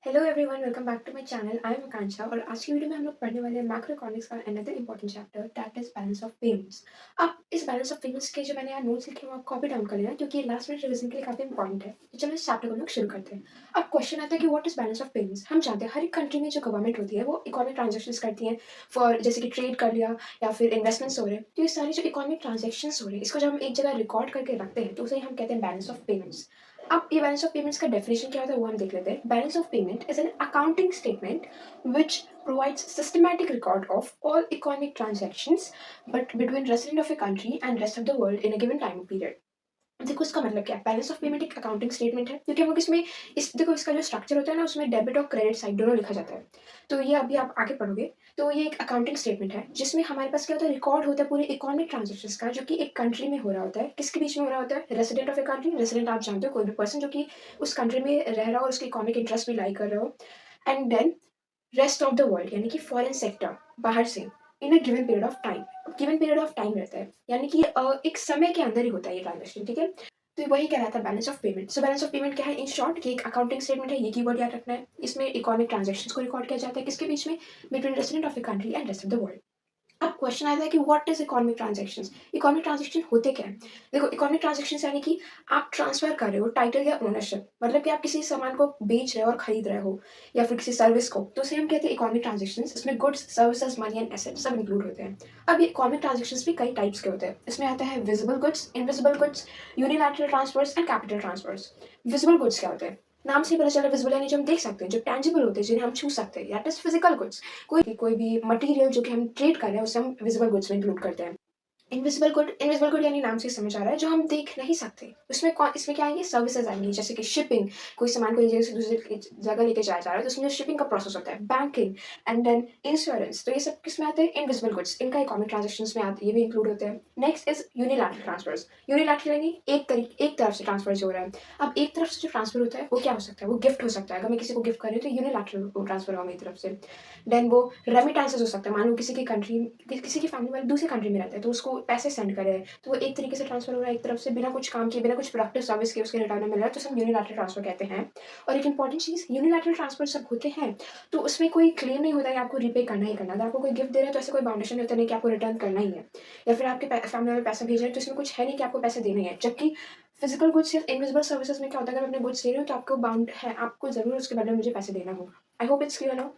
Hello everyone, welcome back to my channel. I am Akanksha और आज की वीडियो में हम लोग पढ़ने वाले हैं मैक्रो इकोनॉमिक्स का another important chapter that is balance of payments. अब इस बैलेंस ऑफ पेमेंट्स के जो मैंने यहाँ नोट्स लिखे हैं वो आप कॉपी डाउन कर लेना क्योंकि ये लास्ट मिनट रिवीजन के लिए काफी इंपॉर्टेंट है। तो चलो इस चैप्टर को हम लोग शुरू करते हैं। अब क्वेश्चन आता है कि what is balance of payments. हम जानते हैं हर एक कंट्री में जो गवर्नमेंट होती है वो इकोनॉमिक ट्रांजेक्शन करती है फॉर जैसे कि ट्रेड कर लिया या फिर इन्वेस्टमेंट्स हो रहे हैं। तो ये सारी जो इकोनॉमिक ट्रांजेक्शन हो रही है इसको जब हम एक जगह रिकॉर्ड करके रखते हैं तो उसे हम कहते हैं बैलेंस ऑफ पेमेंट्स। अब ये बैलेंस ऑफ पेमेंट्स का डेफिनेशन क्या होता है वो हम देख लेते हैं। Balance of payment is an accounting statement which provides systematic record of all economic transactions but between resident of a country and rest of the world in a given time period। देखो इसका मतलब क्या है। Balance of payment एक accounting statement है क्योंकि हम लोग इसमें इस देखो इसका जो स्ट्रक्चर होता है ना उसमें डेबिट और क्रेडिट साइड दोनों लिखा जाता है। तो ये अभी आप आगे पढ़ोगे तो ये एक अकाउंटिंग स्टेटमेंट है जिसमें हमारे पास क्या होता है, रिकॉर्ड होता है पूरे इकोनॉमिक ट्रांजेक्शन्स का जो कि एक कंट्री में हो रहा होता है। किसके बीच में हो रहा होता है? Resident of a country. Resident आप जानते हो कोई भी पर्सन जो कि उस कंट्री में रह रहा हो और उसके इकोनॉमिक इंटरेस्ट भी लाई कर रहे हो। And then rest of the world यानी कि फॉरेन सेक्टर बाहर से in a given period of time. Given period of time रहता है यानी कि एक समय के अंदर ही होता है ये ट्रांजेक्शन, ठीक है। तो वही कह रहा था balance of payment. So balance of payment क्या है इन शॉर्ट कि एक अकाउंटिंग स्टेटमेंट है, ये कीवर्ड याद रखना है। इसमें इकोनॉमिक ट्रांजेक्शंस को रिकॉर्ड किया जाता है किसके बीच में? Between resident of a country and rest of the world. अब क्वेश्चन आता है कि what is economic transactions. Economic transaction होते क्या है? देखो इकोनॉमिक ट्रांजैक्शंस यानी कि आप ट्रांसफर कर रहे हो टाइटल या ओनरशिप, मतलब कि आप किसी सामान को बेच रहे हो और खरीद रहे हो या फिर किसी सर्विस को, तो उसे हम कहते हैं इकोनॉमिक ट्रांजैक्शंस। इसमें goods, services, money and asset सब इंक्लूड होते हैं। अब ये इकोनॉमिक ट्रांजैक्शंस भी कई टाइप्स के होते हैं। इसमें आता है visible goods, invisible goods, unilateral transfers and capital transfers. Visible goods क्या होते हैं? नाम से ही पता चला, विजिबल यानी जो हम देख सकते हैं, जो टैंजिबल होते हैं, जिन्हें हम छू सकते हैं, दैट इज फिजिकल गुड्स। कोई भी मटेरियल जो कि हम ट्रेड कर रहे हैं उसे हम विजिबल गुड्स में इंक्लूड करते हैं। इनविजिबल गुड यानी नाम से समझ आ रहा है जो हम देख नहीं सकते। उसमें कौन इसमें क्या आएंगे? सर्विसेज आएंगी, जैसे कि शिपिंग, कोई सामान को एक जगह से दूसरी जगह लेके जाया जा रहा है तो उसमें जो शिपिंग का प्रोसेस होता है, बैंकिंग एंड देन इंश्योरेंस। तो ये सब किस में आते हैं? Invisible goods. इनका इकोनॉमिक ट्रांजेक्शन्स में आते, ये भी इंक्लूड होते हैं। Next is unilateral transfers. Unilateral यानी एक तरफ से ट्रांसफर जो हो रहा है। अब एक तरफ से जो ट्रांसफर होता है वो क्या हो सकता है? वो गिफ्ट हो सकता है। अगर मैं किसी को गिफ्ट कर रही हूँ तो यूनिलैटरल ट्रांसफर हुआ मेरी तरफ से। देन वो रेमिटेंसेस हो सकता है। मान लो किसी की फैमिली वाले दूसरी कंट्री में रहते हैं तो उसको पैसे सेंड करे, तो वो एक तरीके से ट्रांसफर हो रहा है एक तरफ से, बिना कुछ काम किए, बिना कुछ प्रोडक्टिव सर्विस के उसके रिटर्न में मिल रहा है, तो सब यूनिलैटरल ट्रांसफर कहते हैं। और एक इंपॉर्टेंट चीज़, यूनिलैटरल ट्रांसफर सब होते हैं तो उसमें कोई क्लेम नहीं होता है आपको रीपे करना ही करना। अगर आपको कोई गिफ्ट दे रहा है तो ऐसे कोई बाउंडेशन नहीं होता नहीं कि आपको रिटर्न करना ही है, या फिर आपके फैमिली वाले पैसा भेज रहे हैं तो इसमें कुछ है नहीं कि आपको पैसे देने हैं। जबकि फिजिकल गुड्स या इनविजिबल सर्विसेज में क्या होता है, अगर मैं अपने गुड्स ले रही हूँ तो आपको बाउंड है, आपको जरूर उसके बदले में मुझे पैसे देना होगा। I hope it's clear now.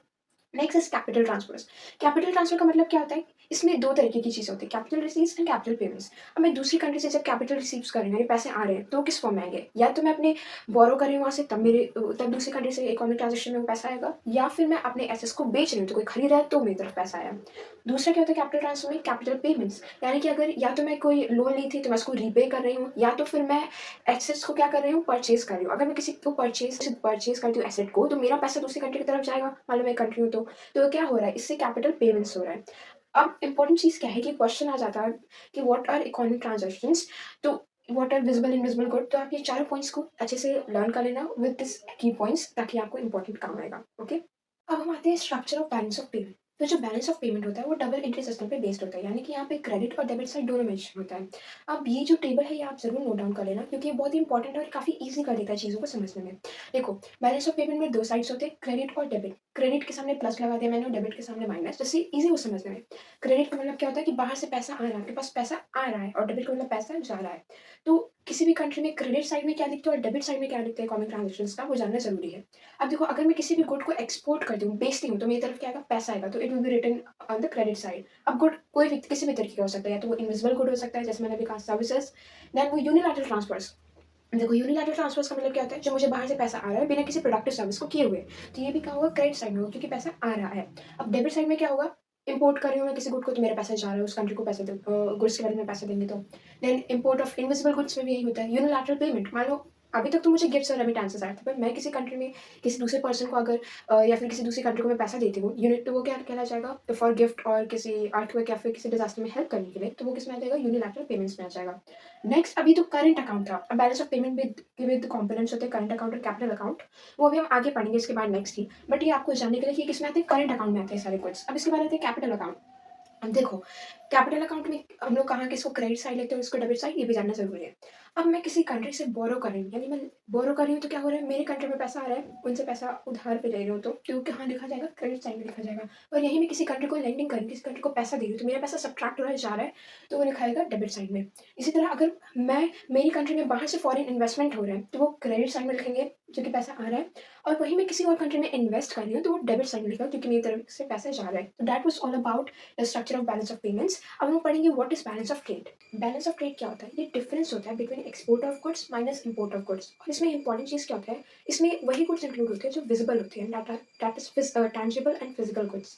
Next is capital transfers. Capital transfer का मतलब क्या होता है? इसमें दो तरीके की चीज़ होती है, capital receives and capital payments. अब मैं दूसरी कंट्री से जब कैपिटल रिसीव्स कर रही हूँ यानी पैसे आ रहे हैं तो किस फॉर्म में आएंगे? या तो मैं अपने बोरो कर रही हूँ वहाँ से तब दूसरी कंट्री से इकोनॉमिक ट्रांजेक्शन में वो पैसा आएगा, या फिर मैं अपने एसेट्स को बेच रही हूँ तो कोई खरीद रहा है तो मेरी तरफ पैसा आया। दूसरा क्या होता है कैपिटल ट्रांसफर में? Capital payments. यानी कि अगर या तो मैं कोई लोन ली थी तो मैं उसको रीपे कर रही हूँ, या तो फिर मैं एसेट्स को क्या कर रही हूँ, परचेज कर रही हूँ। अगर मैं किसी को परचेज करती हूँ एसेट को तो मेरा पैसा दूसरी कंट्री की तरफ जाएगा, मान लो मैं कंट्री हूँ तो क्या हो रहा है, इससे कैपिटल पेमेंट्स हो रहा है। अब इंपॉर्टेंट चीज क्या है कि क्वेश्चन आ जाता है कि व्हाट आर इकोनॉमिक ट्रांजैक्शंस। तो what are visible invisible good. तो आप ये चारों पॉइंट्स को अच्छे से लर्न कर लेना विद दिस की पॉइंट्स, ताकि आपको इंपॉर्टेंट काम आएगा। ओके, अब हम आते हैं structure of balance of payment. तो जो बैलेंस ऑफ पेमेंट होता है वो डबल एंट्री सिस्टम पे बेस्ड होता है, यानी कि यहाँ पे क्रेडिट और डेबिट साइड दोनों मेंशन होता है। अब ये जो टेबल है ये आप जरूर नोट डाउन कर लेना क्योंकि ये बहुत ही इंपॉर्टेंट है और काफी ईजी कर देता है चीजों को समझने में। देखो बैलेंस ऑफ पेमेंट में दो साइड्स होते हैं, क्रेडिट और डेबिट। क्रेडिट के सामने प्लस लगा दिया मैंने और डेबिट के सामने माइनस, जैसे इजी हो समझने में। क्रेडिट का मतलब क्या होता है कि बाहर से पैसा आ रहा है, आपके पास पैसा आ रहा है, और डेबिट का मतलब पैसा जा रहा है। तो किसी भी कंट्री में क्रेडिट साइड में क्या दिखता है और डेबिट साइड में क्या दिखता है इकोनॉमिक ट्रांजेक्शन्स का, वो जानना जरूरी है। अब देखो अगर मैं किसी भी गुड को एक्सपोर्ट करती हूँ, बेचती हूँ, तो मेरी तरफ क्या आएगा? पैसा आएगा, तो it will be written on the credit side. अब गुड कोई भी किसी भी तरीके का हो सकता है, या तो वो इनविजिबल गुड हो सकता है जैसे मैंने अभी कहा सर्विसेज। देन वो यूनिलैटरल ट्रांसफर्स। देखो यूनिलैटरल ट्रांसफर्स का मतलब क्या होता है? जो मुझे बाहर से पैसा आ रहा है बिना किसी प्रोडक्टिव सर्विस को किए हुए, तो ये भी क्या होगा? क्रेडिट साइड में होगा क्योंकि पैसा आ रहा है। अब डेबिट साइड में क्या होगा? इंपोर्ट कर रही हूँ मैं किसी गुड को तो मेरा पैसा जा रहा है, उस कंट्री को पैसे गुड्स के बारे में पैसे देंगे तो। Then import of invisible goods में भी यही होता है। यूनिलैटरल पेमेंट, मान लो अभी तक तो मुझे गिफ्ट्स और रेमिटेंसेस आए थे, पर मैं किसी कंट्री में किसी दूसरे पर्सन को अगर या फिर किसी दूसरी कंट्री को मैं पैसा देती हूँ यूनिट, तो वो क्या कहला जाएगा? फॉर गिफ्ट और किसी अर्थक्वेक या फिर किसी डिजास्टर में हेल्प करने के लिए, तो वो किस में आ जाएगा? यूनिलैटरल पेमेंट्स में आ जाएगा। नेक्स्ट अभी तो करंट अकाउंट था। अब balance of payment with components होते हैं करंट अकाउंट और कैपिटल अकाउंट। वो अभी हम आगे पढ़ेंगे इसके बाद नेक्स्ट ही, बट ये आपको जानने के लिए कि किसमें आते हैं? करंट अकाउंट में आते हैं सारे कुछ। अब इसके बाद आते हैं कैपिटल अकाउंट। अब देखो कैपिटल अकाउंट में हम लोग कहाँ किसको क्रेडिट साइड लेते हैं, उसको डेबिट साइड, ये भी जानना ज़रूरी है। अब मैं किसी कंट्री से बोरो कर रही हूँ, यानी मैं बोरो कर रही हूँ तो क्या हो रहा है, मेरे कंट्री में पैसा आ रहा है, उनसे पैसा उधार पे ले रही हूँ तो कहाँ लिखा जाएगा, क्रेडिट साइड में लिखा जाएगा। और यहीं मैं किसी कंट्री को लेंडिंग कर रही हूँ, किसी कंट्री को पैसा दे रही हूँ, तो मेरा पैसा सब्ट्रैक्ट हो रहा है, जा रहा है, तो वो लिखाएगा डेबिट साइड में। इसी तरह अगर मैं मेरी कंट्री में बाहर से फॉरेन इन्वेस्टमेंट हो रहा है, तो वो क्रेडिट साइड में लिखेंगे क्योंकि पैसा आ रहा है, और वहीं मैं किसी और कंट्री में इन्वेस्ट कर रही हूँ, तो वो डेबिट साइड में लिखा क्योंकि मेरी तरफ से पैसा जा रहा है। तो that was all about the structure of balance of payments. अब हम लोग पढ़ेंगे what is balance of trade. Balance of trade क्या होता है, ये डिफरेंस होता है between export of goods minus import of goods. और इसमें इंपॉर्टेंट चीज़ क्या होता है, इसमें वही गुड्स इंक्लूड होते हैं जो विजिबल होते हैं, that is tangible and physical goods.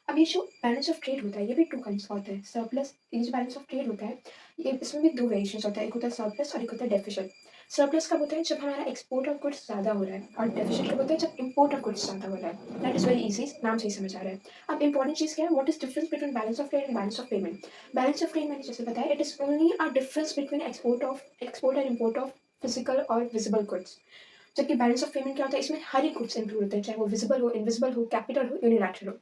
अब ये जो बैलेंस ऑफ ट्रेड होता है, ये भी टू काइंड्स का होता है, सरप्लस। ये जो बैलेंस ऑफ ट्रेड होता है, ये इसमें भी दो वेरिएशंस होता है, एक होता है सरप्लस और एक होता है डेफिसिट। सरप्लस कब होता है, जब हमारा एक्सपोर्ट ऑफ गुड्स ज़्यादा हो रहा है, और डेफिसिट कब होता है, जब इंपोर्ट ऑफ गुड्स ज़्यादा हो रहा है। दैट इज़ वेरी इजी, नाम से ही समझ आ रहा है। अब इंपॉर्टेंट चीज़ क्या है, what is difference between balance of trade and balance of payment. Balance of trade मैंने जैसे बताया, it is only a difference between export and import of physical और विजिबल गुड्स। जबकि बैलेंस ऑफ पेमेंट क्या होता है, इसमें हर एक गुड्स इंक्लूड होते हैं, चाहे वो विजिबल हो, इनविजिबल हो, कैपिटल हो, यूनिलैटरल हो।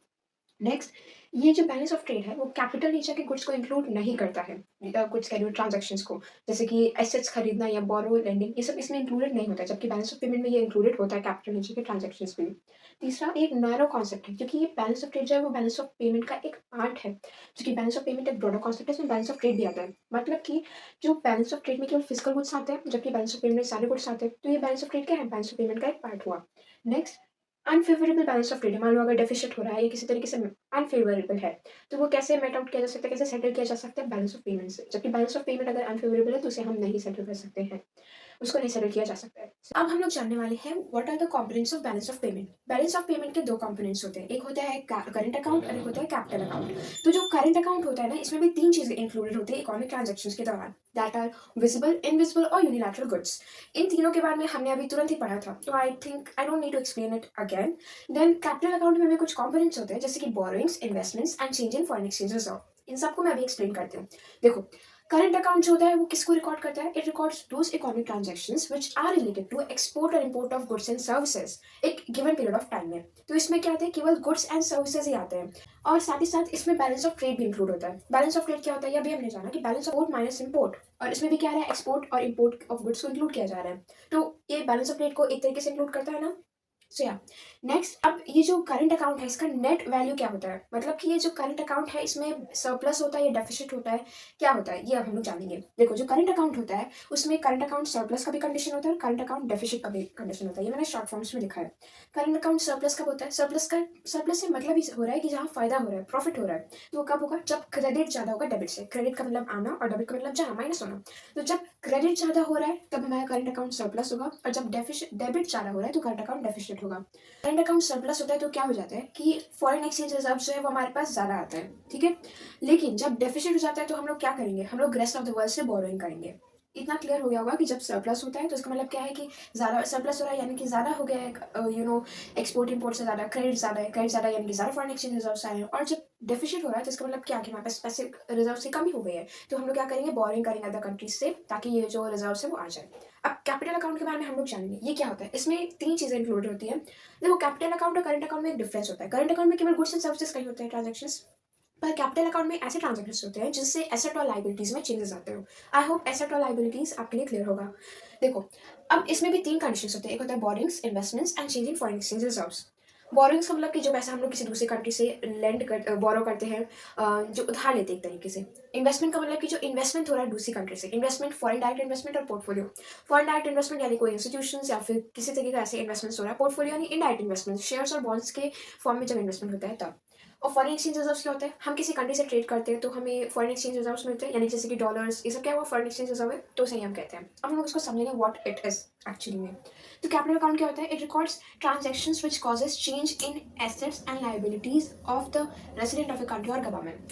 नेक्स्ट, ये जो बैलेंस ऑफ ट्रेड है वो कैपिटल नेचर के गुड्स को इंक्लूड नहीं करता है, गुड्स कैरी ट्रांजैक्शंस को, जैसे कि एसेट्स खरीदना या बोरो लेंडिंग, ये सब इसमें इंक्लूडेड नहीं होता है, जबकि बैलेंस ऑफ पेमेंट में ये इंक्लूडेड होता है कैपिटल नेचर के ट्रांजैक्शंस में। तीसरा एक नैरो कॉन्सेप्ट है, क्योंकि ये बैलेंस ऑफ ट्रेड जो है वो बैलेंस ऑफ पेमेंट का एक पार्ट है, जो कि बैलेंस ऑफ पेमेंट एक ब्रॉडर कॉन्सेप्ट है, इसमें बैलेंस ऑफ ट्रेड भी आता है। मतलब कि जो बैलेंस ऑफ ट्रेड में केवल फिजिकल गुड्स आते हैं, जबकि बैलेंस ऑफ पेमेंट में सारे गुड्स आते हैं, तो ये बैलेंस ऑफ ट्रेड क्या है, बैलेंस ऑफ पेमेंट का एक पार्ट हुआ। Next, unfavourable balance of trade, मान लो अगर डेफिसिट हो रहा है या किसी तरीके से अनफेवरेबल है, तो वो कैसे मेट आउट किया जा सकता है, कैसे सेटल किया जा सकता है, बैलेंस ऑफ पेमेंट से। जबकि बैलेंस ऑफ पेमेंट अगर अनफेवरेबल है तो उसे हम नहीं सेटल कर सकते हैं, उसको नहीं सेटल किया जा सकता है। अब हम लोग जानने वाले हैं what are the components of balance of payment. Balance of payment के दो कंपोनेंट्स होते हैं, एक होता है करंट अकाउंट और एक होता है कैपिटल अकाउंट। तो जो करंट अकाउंट होता है ना, इसमें भी तीन चीजें इंक्लूडेड होती है इकोनॉमिक ट्रांजेक्शन्स के दौरान, दैट आर विजिबल, इनविजिबल और यूनिलैटरल गुड्स। इन तीनों के बारे में हमने अभी तुरंत ही पढ़ा था, तो I think I don't need to explain it again. Then capital account में भी कुछ कंपोनेंट्स होते हैं, जैसे कि borrowings, investments and change in foreign exchange reserve. इन सबको मैं अभी एक्सप्लेन करती हूँ। देखो, करंट अकाउंट जो होता है वो किसको रिकॉर्ड करता है, it records those economic transactions which are related to export और import of goods and services एक गिवन पीरियड ऑफ टाइम में। तो इसमें क्या आते हैं, केवल गुड्स एंड सर्विसेज ही आते हैं, और साथ ही साथ इसमें बैलेंस ऑफ ट्रेड भी इंक्लूड होता है। बैलेंस ऑफ ट्रेड क्या होता है, ये अभी हमने जाना कि balance of export minus import, और इसमें भी क्या है, एक्सपोर्ट और इंपोर्ट ऑफ गुड्स को इंक्लूड किया जा रहा है, तो ये बैलेंस ऑफ ट्रेड को एक तरीके से इंक्लूड करता है ना। सो या नेक्स्ट, अब ये जो करंट अकाउंट है इसका नेट वैल्यू क्या होता है, मतलब कि ये जो करंट अकाउंट है इसमें सरप्लस होता है या डेफिसिट होता है, क्या होता है, ये अब हम लोग जानेंगे। देखो, जो करंट अकाउंट होता है उसमें करंट अकाउंट सरप्लस का भी कंडीशन होता है और करंट अकाउंट डेफिसिट का भी कंडीशन होता है, ये मैंने शॉर्ट फॉर्म्स में लिखा है। करंट अकाउंट सरप्लस कब होता है, सरप्लस से मतलब ही हो रहा है कि जहाँ फायदा हो रहा है, प्रॉफिट हो रहा है, तो वो कब होगा, जब क्रेडिट ज्यादा होगा डेबिट से। क्रेडिट का मतलब आना और डेबिट का मतलब जाना, माइनस होना। तो जब क्रेडिट ज्यादा हो रहा है तब हमारा करंट अकाउंट सरप्लस होगा, और जब डेबिट ज्यादा हो रहा है तो करंट अकाउंट डेफिसिट होगा। करंट अकाउंट सरप्लस होता है तो क्या हो जाता है कि फॉरेन एक्सचेंज रिजर्व जो है वो हमारे पास ज़्यादा आता है, ठीक है। लेकिन जब डेफिसिट हो जाता है तो हम लोग क्या करेंगे, हम लोग रेस्ट ऑफ द वर्ल्ड से बोरोइंग करेंगे। इतना क्लियर हो गया होगा कि जब सरप्लस होता है तो इसका मतलब क्या है कि ज़्यादा सरप्लस हो रहा है, यानी कि ज़्यादा हो गया है, एक्सपोर्ट इंपोर्ट से ज़्यादा क्रेडिट ज़्यादा है, क्रेडिट ज़्यादा यानी कि ज़्यादा फॉरेन एक्सचेंज रिजर्व आए हैं। और जब डेफिसिट हो रहा है तो इसका मतलब क्या है कि हमारे पास पैसे रिजर्व से कम ही हो गए हैं, तो हम लोग क्या करेंगे, बोरोइंग करेंगे अदर कंट्रीज से, ताकि ये जो रिजर्व है वो आ जाए। अब कैपिटल अकाउंट के बारे में हम लोग जानेंगे, ये क्या होता है। इसमें तीन चीज़ें इंक्लूड होती है। देखो, कैपिटल अकाउंट और करंट अकाउंट में एक डिफरेंस होता है। करंट अकाउंट में केवल गुड्स एंड सर्विसेज का ही होते हैं ट्रांजैक्शंस, पर कैपिटल अकाउंट में ऐसे ट्रांजैक्शंस होते हैं जिससे एसेट और लाइबिलिटीज में चेंजेस आते हो। आई होप एसेट और लाइबिलिटीज आपके लिए क्लियर होगा। देखो, अब इसमें भी तीन कंडीशंस होते हैं, एक होता है borings, investments and changing foreign exchange reserves. Borings का मतलब कि जो पैसा हम लोग किसी दूसरी कंट्री से बोरो करते हैं, जो उधार लेते हैं एक तरीके से। इन्वेस्टमेंट का मतलब कि जो इन्वेस्टमेंट हो रहा है दूसरी कंट्री से, इन्वेस्टमेंट फॉरेन डायरेक्ट इन्वेस्टमेंट और पोर्टफोलियो। फॉरेन डायरेक्ट इन्वेस्टमेंट यानी कोई इंस्टीट्यूशन या फिर किसी तरीके का ऐसे इन्वेस्टमेंट हो रहा है। पोर्टफोलियो यानी इनडायरेक्ट इन्वेस्टमेंट, शेयर्स और बॉन्ड्स के फॉर्म में जब इन्वेस्टमेंट होता है तब। और फॉरेन एक्सचेंज रिजर्व्स क्या होते हैं, हम किसी कंट्री से ट्रेड करते हैं तो हमें फॉरेन एक्सचेंज रिजर्व्स मिलते हैं, यानी जैसे कि डॉलर्स, ये सब क्या हुआ, फॉरेन एक्सचेंज रिजर्व है, तो सही हम कहते हैं। अब हम लोग इसको समझेंगे व्हाट इट इज एक्चुअली में। तो कैपिटल अकाउंट क्या होता है, it records transactions which causes change in assets and liabilities of the resident of a country और गवर्नमेंट।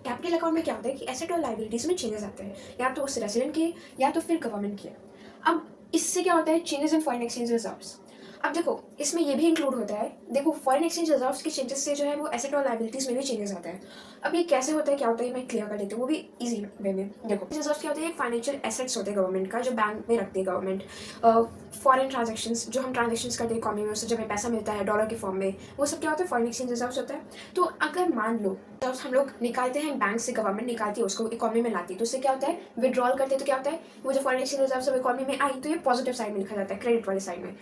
कैपिटल अकाउंट में क्या होता है कि एसेट और लायबिलिटीज में चेंजेस आते हैं, या तो उस रेसिडेंट के या तो फिर गवर्नमेंट के। अब इससे क्या होता है, changes in foreign exchange reserves. अब देखो, इसमें ये भी इंक्लूड होता है, देखो फॉरेन एक्सचेंज रिजर्व्स के चेंजेस से जो है वो एसेट और लायबिलिटीज़ में भी चेंजेस आता है। अब ये कैसे होता है, क्या होता है, मैं क्लियर कर देती हूँ, वो भी ईज़ी वे में। देखो, रिजर्व्स क्या होते हैं, एक फाइनेंशियल एसेट्स होते हैं गवर्नमेंट का, जो बैंक में रखती है गवर्नमेंट। फॉरेन ट्रांजैक्शंस जो हम ट्रांजैक्शंस करते हैं इकोनॉमी में, उससे जो हमें पैसा मिलता है डॉलर के फॉर्म में, वो सब क्या होता है, फॉरेन एक्सचेंज रिजर्व्स होता है। तो अगर मान लो जब हम लोग निकालते हैं बैंक से, गवर्नमेंट निकालती है उसको, इकोनॉमी में लाती है, तो उससे क्या होता है, विड्रॉल करते हैं तो क्या होता है, वो जो फॉरेन एक्सचेंज रिजर्व्स इकोनॉमी में आई तो ये पॉजिटिव साइड में लिखा जाता है, क्रेडिट वाले साइड में।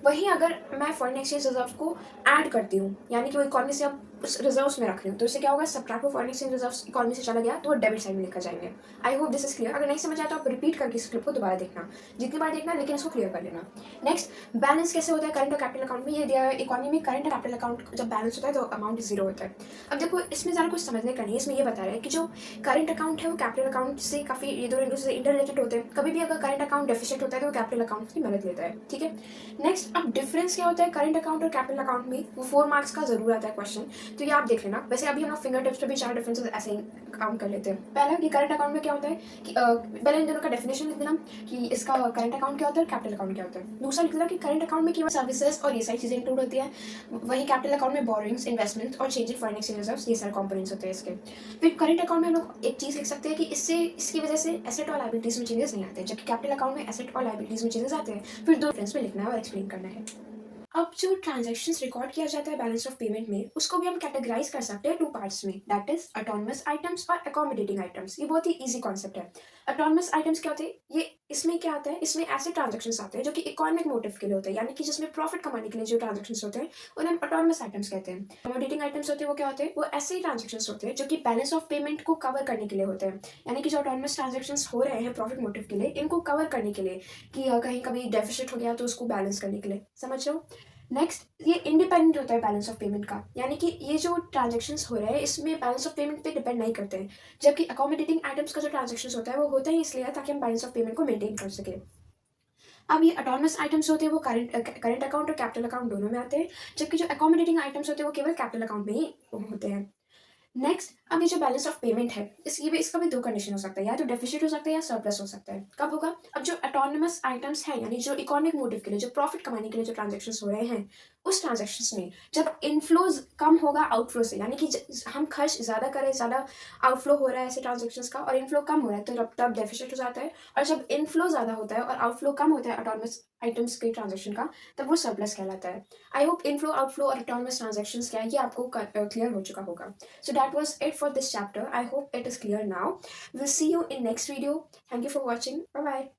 वहीं अगर मैं फॉरेन एक्सचेंज रिजर्व को ऐड करती हूँ, यानी कि वो इकोनॉमी से अब उस रिजर्व्स में रख रही हूँ, तो इससे क्या होगा, सब्ट्रैक्ट वो फॉरेन एक्सचेंज रिजर्व्स इकोनॉमी से चला गया तो वो डेबिट साइड में लिखा जाएंगे। I hope this is clear. अगर नहीं समझ आया तो आप रिपीट करके इस क्लिप को दोबारा देखना, जितनी बार देखना, लेकिन इसको क्लियर कर लेना। नेक्स्ट, बैलेंस कैसे होता है करंट और कैपिटल अकाउंट में, ये दिया है इकोनॉमी में करंट और कैपिटल अकाउंट जब बैलेंस होता है तो अमाउंट जीरो होता है। अब देखो, इसमें ज़्यादा कुछ समझने का नहीं है, इसमें ये बता रहा है कि जो करंट अकाउंट है वो कैपिटल अकाउंट से काफ़ी, ये दोनों एक दूसरे से इंटर रिलेटेड होते हैं। कभी भी अगर करंट अकाउंट डेफिसिट होता है तो वो कैपिटल अकाउंट की मदद लेता है, ठीक है। नेक्स्ट, अब डिफरेंस क्या होता है करंट अकाउंट और कैपिटल अकाउंट में, वो 4 मार्क्स का जरूर आता है क्वेश्चन, तो ये आप देख लेना। वैसे अभी हम लोग फिंगर टिप्स पे भी 4 डिफरेंसेस ऐसे ही काउंट कर लेते हैं। पहला कि करंट अकाउंट में क्या होता है कि पहले इन दोनों का डेफिनेशन लिख देना कि इसका करंट अकाउंट क्या होता है और कैपिटल अकाउंट क्या होता है। दूसरा लिख देना कि करंट अकाउंट में केवल सर्विसेज और ये सारी चीजें इंक्लूड होती है, वहीं कैपिटल अकाउंट में बोरिंग्स, इन्वेस्टमेंट और change in foreign exchange reserves, ये सारे कंपोनेंट्स होते हैं इसके। फिर करंट अकाउंट में हम लोग एक चीज लिख सकते हैं कि इससे, इसकी वजह से एसेट और लायबिलिटीज में चेंजेस नहीं आते, जबकि कैपिटल अकाउंट में एसेट और लायबिलिटीज में चेंजेस आते हैं। फिर दो डिफरेंस में लिखना है और एक्सप्लेन करना है। अब जो ट्रांजैक्शंस रिकॉर्ड किया जाता है बैलेंस ऑफ पेमेंट में, उसको भी हम कैटेगराइज कर सकते हैं 2 पार्ट्स में, दैट इज ऑटोनमस आइटम्स और अकोमोडेटिंग आइटम्स। ये बहुत ही इजी कॉन्सेप्ट है। ऑटोनमस आइटम्स क्या होते हैं, ये इसमें क्या आता है, इसमें ऐसे ट्रांजैक्शंस आते हैं जो कि इकोनॉमिक मोटिव के लिए होते हैं, यानी कि जिसमें प्रॉफिट कमाने के लिए जो ट्रांजैक्शंस होते हैं उन्हें हम ऑटोनमस आइटम्स कहते हैं। अकोमोडेटिंग आइटम्स होते हैं वो क्या होते हैं, वो ऐसे ही ट्रांजैक्शंस होते हैं जो कि बैलेंस ऑफ पेमेंट को कवर करने के लिए होते हैं, यानी कि जो ऑटोनमस ट्रांजैक्शंस हो रहे हैं प्रॉफिट मोटिव के लिए, इनको कवर करने के लिए, कि कहीं कभी डेफिसिट हो गया तो उसको बैलेंस करने के लिए, समझ रहे हो। नेक्स्ट, ये इंडिपेंडेंट होता है बैलेंस ऑफ पेमेंट का, यानी कि ये जो ट्रांजैक्शंस हो रहे हैं इसमें बैलेंस ऑफ पेमेंट पे डिपेंड नहीं करते हैं। जबकि अकोमोडेटिंग आइटम्स का जो ट्रांजैक्शंस होता है वो होता ही इसलिए है ताकि हम बैलेंस ऑफ पेमेंट को मेंटेन कर सके। अब ये ऑटोनमस आइटम्स होते हैं वो करंट अकाउंट और कैपिटल अकाउंट दोनों में आते हैं, जबकि जो अकोमोडेटिंग आइटम्स होते हैं वो केवल कैपिटल अकाउंट में ही होते हैं। नेक्स्ट, अब ये जो बैलेंस ऑफ पेमेंट है, इसका भी 2 कंडीशन हो सकता है, या तो डेफिसिट हो सकता है या सरप्लस हो सकता है। कब होगा, अब जो ऑटोनमस आइटम्स है, यानी जो इकोनॉमिक मोटिव के लिए, जो प्रॉफिट कमाने के लिए जो ट्रांजैक्शंस हो रहे हैं, उस ट्रांजैक्शंस में जब इनफ्लोज कम होगा आउटफ्लो से, यानी कि हम खर्च ज़्यादा करें, ज़्यादा आउटफ्लो हो रहा है ऐसे ट्रांजैक्शंस का, और इनफ्लो कम हो रहा है तो तब डेफिसिट हो जाता है। और जब इनफ्लो ज़्यादा होता है और आउटफ्लो कम होता है ऑटोनमस आइटम्स के ट्रांजैक्शन का, तब वो सरप्लस कहलाता है। आई होप इनफ्लो, आउटफ्लो और ऑटोनमस ट्रांजैक्शंस क्या है ये आपको क्लियर हो चुका होगा। So that was it for this chapter. I hope it is clear now. We'll see you in next video. Thank you for watching. Bye bye.